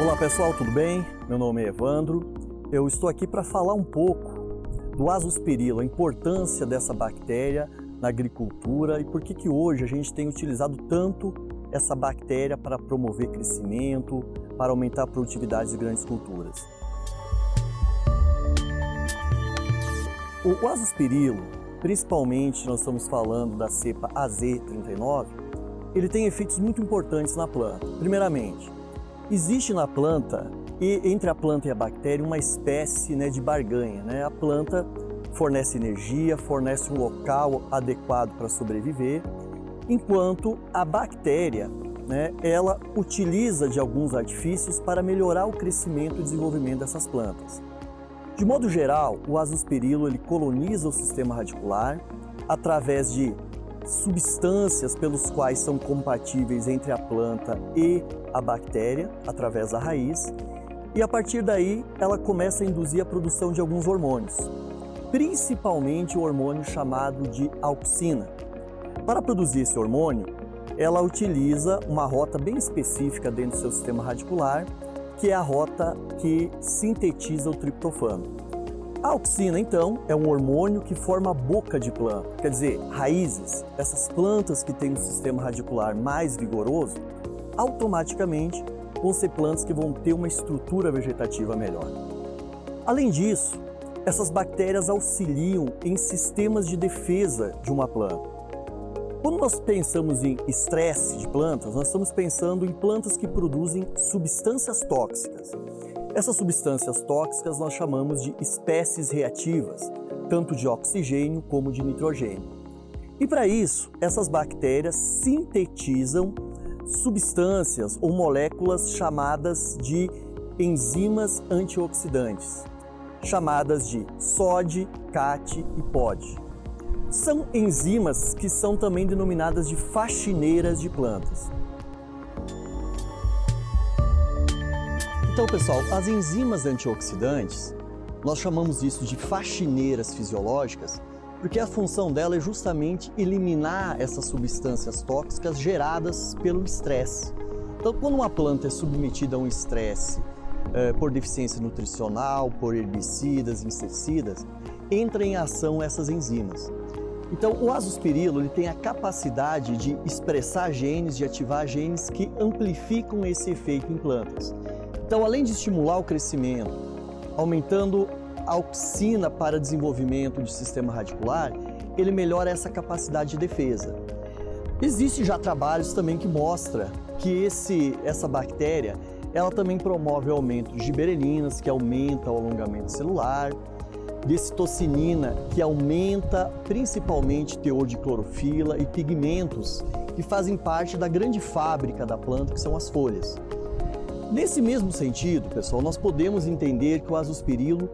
Olá pessoal, tudo bem? Meu nome é Evandro. Eu estou aqui para falar um pouco do Azospirilo, a importância dessa bactéria na agricultura e por que hoje a gente tem utilizado tanto essa bactéria para promover crescimento, para aumentar a produtividade de grandes culturas. O Azospirilo, principalmente nós estamos falando da cepa AZ39, ele tem efeitos muito importantes na planta. Primeiramente, existe na planta, e entre a planta e a bactéria, uma espécie de barganha. A planta fornece energia, fornece um local adequado para sobreviver, enquanto a bactéria, ela utiliza de alguns artifícios para melhorar o crescimento e desenvolvimento dessas plantas. De modo geral, o Azospirilo ele coloniza o sistema radicular através de substâncias pelos quais são compatíveis entre a planta e a bactéria, através da raiz, e a partir daí ela começa a induzir a produção de alguns hormônios, principalmente o hormônio chamado de auxina. Para produzir esse hormônio, ela utiliza uma rota bem específica dentro do seu sistema radicular, que é a rota que sintetiza o triptofano. A auxina, então, é um hormônio que forma a boca de planta, quer dizer, raízes. Essas plantas que têm um sistema radicular mais vigoroso, automaticamente vão ser plantas que vão ter uma estrutura vegetativa melhor. Além disso, essas bactérias auxiliam em sistemas de defesa de uma planta. Quando nós pensamos em estresse de plantas, nós estamos pensando em plantas que produzem substâncias tóxicas. Essas substâncias tóxicas nós chamamos de espécies reativas, tanto de oxigênio como de nitrogênio. E para isso, essas bactérias sintetizam substâncias ou moléculas chamadas de enzimas antioxidantes, chamadas de SOD, CAT e POD. São enzimas que são também denominadas de faxineiras de plantas. Então, pessoal, as enzimas antioxidantes, nós chamamos isso de faxineiras fisiológicas, porque a função dela é justamente eliminar essas substâncias tóxicas geradas pelo estresse. Então, quando uma planta é submetida a um estresse por deficiência nutricional, por herbicidas, inseticidas, entra em ação essas enzimas. Então, o Azospirilo ele tem a capacidade de expressar genes, de ativar genes que amplificam esse efeito em plantas. Então, além de estimular o crescimento, aumentando a auxina para desenvolvimento do sistema radicular, ele melhora essa capacidade de defesa. Existem já trabalhos também que mostram que essa bactéria, ela também promove o aumento de giberelinas, que aumenta o alongamento celular, de citocinina, que aumenta principalmente o teor de clorofila e pigmentos, que fazem parte da grande fábrica da planta, que são as folhas. Nesse mesmo sentido, pessoal, nós podemos entender que o Azospirilo,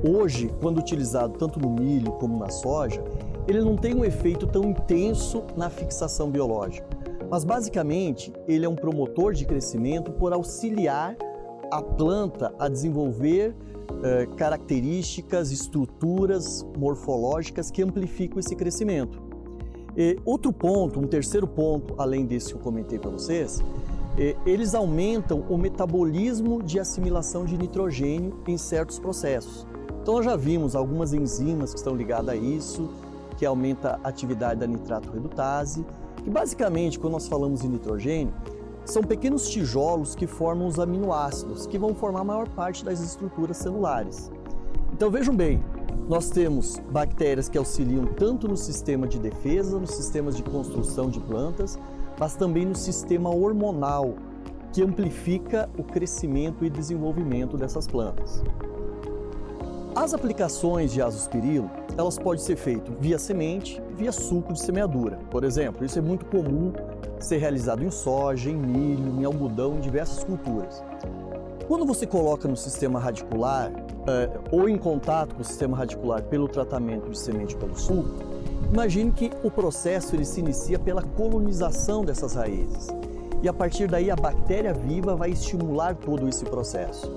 hoje, quando utilizado tanto no milho como na soja, ele não tem um efeito tão intenso na fixação biológica, mas basicamente ele é um promotor de crescimento por auxiliar a planta a desenvolver características, estruturas morfológicas que amplificam esse crescimento. Outro ponto, um terceiro ponto, além desse que eu comentei para vocês, eles aumentam o metabolismo de assimilação de nitrogênio em certos processos. Então nós já vimos algumas enzimas que estão ligadas a isso, que aumenta a atividade da nitrato redutase, que basicamente, quando nós falamos em nitrogênio, são pequenos tijolos que formam os aminoácidos, que vão formar a maior parte das estruturas celulares. Então vejam bem, nós temos bactérias que auxiliam tanto no sistema de defesa, nos sistemas de construção de plantas, mas também no sistema hormonal, que amplifica o crescimento e desenvolvimento dessas plantas. As aplicações de Azospirilo, elas podem ser feitas via semente, via suco de semeadura. Por exemplo, isso é muito comum ser realizado em soja, em milho, em algodão, em diversas culturas. Quando você coloca no sistema radicular ou em contato com o sistema radicular pelo tratamento de semente pelo suco, imagine que o processo ele se inicia pela colonização dessas raízes e a partir daí a bactéria viva vai estimular todo esse processo.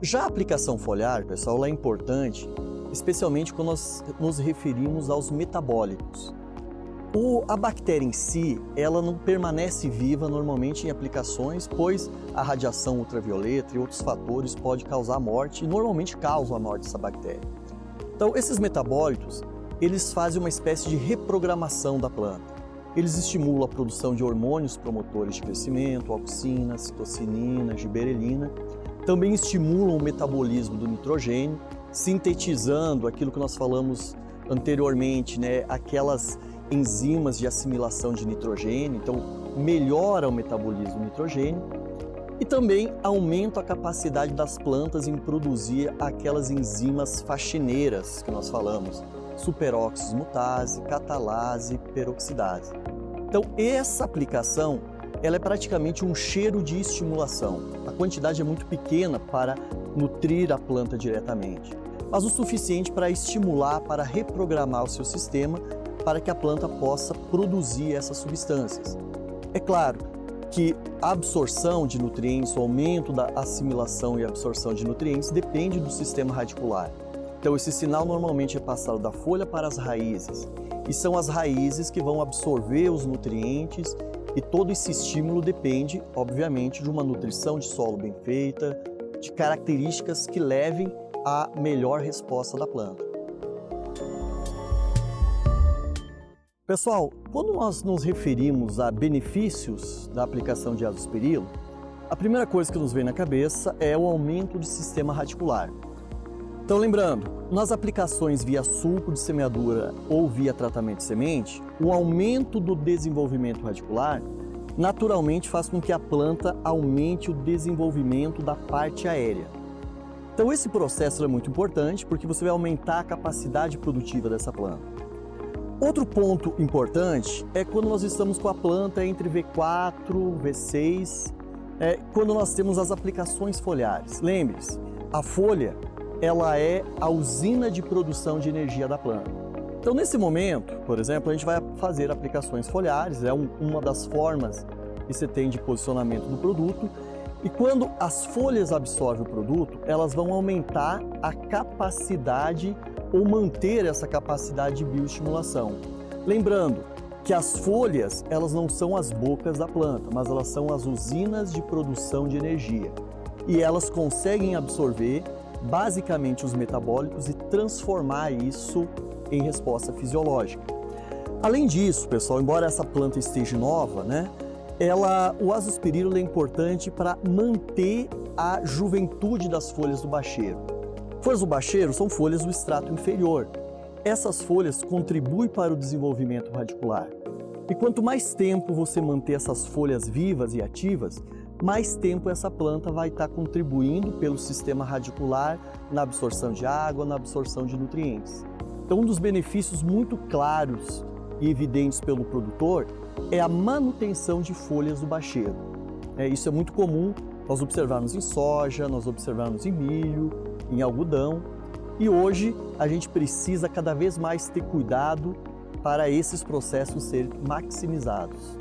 Já a aplicação foliar, pessoal, ela é importante, especialmente quando nós nos referimos aos metabólitos. A bactéria em si, ela não permanece viva normalmente em aplicações, pois a radiação ultravioleta e outros fatores podem causar morte e normalmente causam a morte dessa bactéria. Então, esses metabólitos, eles fazem uma espécie de reprogramação da planta. Eles estimulam a produção de hormônios promotores de crescimento, auxina, citocinina, giberelina. Também estimulam o metabolismo do nitrogênio, sintetizando aquilo que nós falamos anteriormente, né? Aquelas enzimas de assimilação de nitrogênio, então melhora o metabolismo do nitrogênio e também aumenta a capacidade das plantas em produzir aquelas enzimas faxineiras que nós falamos, superóxido mutase, catalase, peroxidase. Então essa aplicação, ela é praticamente um cheiro de estimulação. A quantidade é muito pequena para nutrir a planta diretamente, mas o suficiente para estimular, para reprogramar o seu sistema para que a planta possa produzir essas substâncias. É claro que a absorção de nutrientes, o aumento da assimilação e absorção de nutrientes depende do sistema radicular. Então esse sinal normalmente é passado da folha para as raízes e são as raízes que vão absorver os nutrientes e todo esse estímulo depende, obviamente, de uma nutrição de solo bem feita, de características que levem à melhor resposta da planta. Pessoal, quando nós nos referimos a benefícios da aplicação de azospirilo, a primeira coisa que nos vem na cabeça é o aumento do sistema radicular. Então lembrando, nas aplicações via sulco de semeadura ou via tratamento de semente, o aumento do desenvolvimento radicular naturalmente faz com que a planta aumente o desenvolvimento da parte aérea. Então esse processo é muito importante porque você vai aumentar a capacidade produtiva dessa planta. Outro ponto importante é quando nós estamos com a planta entre V4, V6, quando nós temos as aplicações foliares. Lembre-se, a folha ela é a usina de produção de energia da planta. Então nesse momento, por exemplo, a gente vai fazer aplicações foliares, é uma das formas que você tem de posicionamento do produto, e quando as folhas absorvem o produto, elas vão aumentar a capacidade ou manter essa capacidade de bioestimulação. Lembrando que as folhas, elas não são as bocas da planta, mas elas são as usinas de produção de energia. E elas conseguem absorver basicamente os metabólicos e transformar isso em resposta fisiológica. Além disso, pessoal, embora essa planta esteja nova, o azospirilo é importante para manter a juventude das folhas do bacheiro. Folhas do bacheiro são folhas do estrato inferior. Essas folhas contribuem para o desenvolvimento radicular. E quanto mais tempo você manter essas folhas vivas e ativas, mais tempo essa planta vai estar contribuindo pelo sistema radicular na absorção de água, na absorção de nutrientes. Então, um dos benefícios muito claros e evidentes pelo produtor é a manutenção de folhas do bacheiro. Isso é muito comum nós observarmos em soja, nós observarmos em milho, em algodão. E hoje a gente precisa cada vez mais ter cuidado para esses processos serem maximizados.